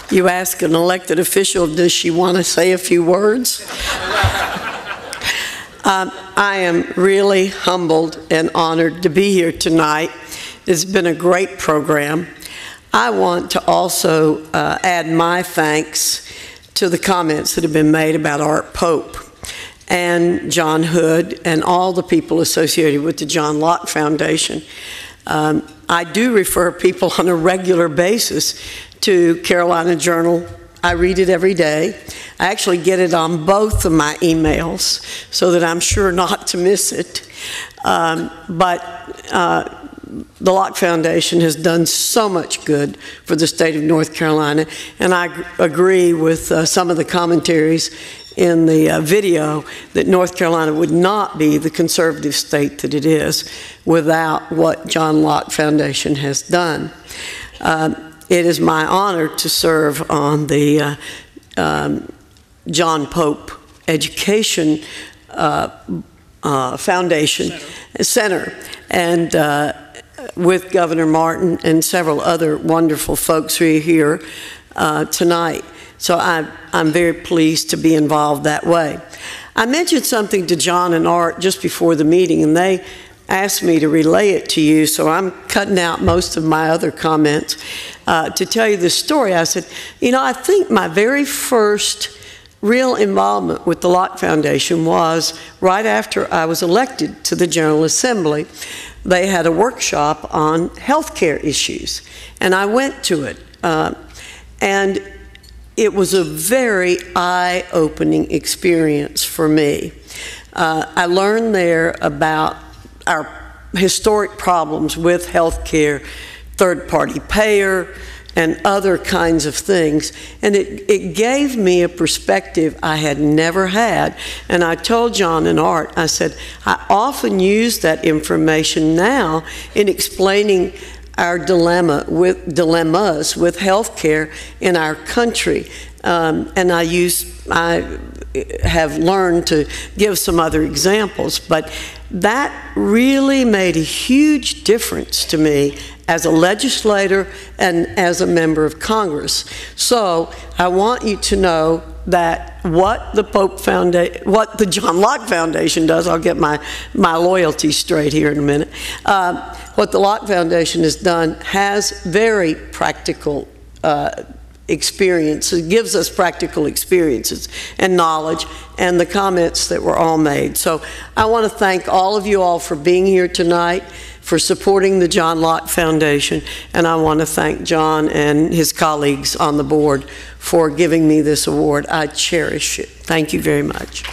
You ask an elected official, does she want to say a few words? I am really humbled and honored to be here tonight. It's been a great program. I want to also add my thanks to the comments that have been made about Art Pope and John Hood and all the people associated with the John Locke Foundation. I do refer people on a regular basis to Carolina Journal. I read it every day. I actually get it on both of my emails so that I'm sure not to miss it. The Locke Foundation has done so much good for the state of North Carolina, and I agree with some of the commentaries in the video that North Carolina would not be the conservative state that it is without what John Locke Foundation has done. It is my honor to serve on the John Pope Education Foundation Center, and with Governor Martin and several other wonderful folks who are here tonight. So I'm very pleased to be involved that way. I mentioned something to John and Art just before the meeting, and they asked me to relay it to you, so I'm cutting out most of my other comments to tell you this story. I said, you know, I think my very first real involvement with the Locke Foundation was right after I was elected to the General Assembly. They had a workshop on healthcare issues, and I went to it. And it was a very eye-opening experience for me. I learned there about our historic problems with healthcare, third-party payer, and other kinds of things. And it gave me a perspective I had never had. And I told John and Art, I said, I often use that information now in explaining our dilemmas with healthcare in our country. And I have learned to give some other examples, but that really made a huge difference to me as a legislator and as a member of Congress. So I want you to know that what the John Locke Foundation does, I'll get my loyalty straight here in a minute, what the Locke Foundation has done has very practical experience. It gives us practical experiences and knowledge, and the comments that were all made. So I want to thank all of you all for being here tonight, for supporting the John Locke Foundation, and I want to thank John and his colleagues on the board for giving me this award. I cherish it. Thank you very much.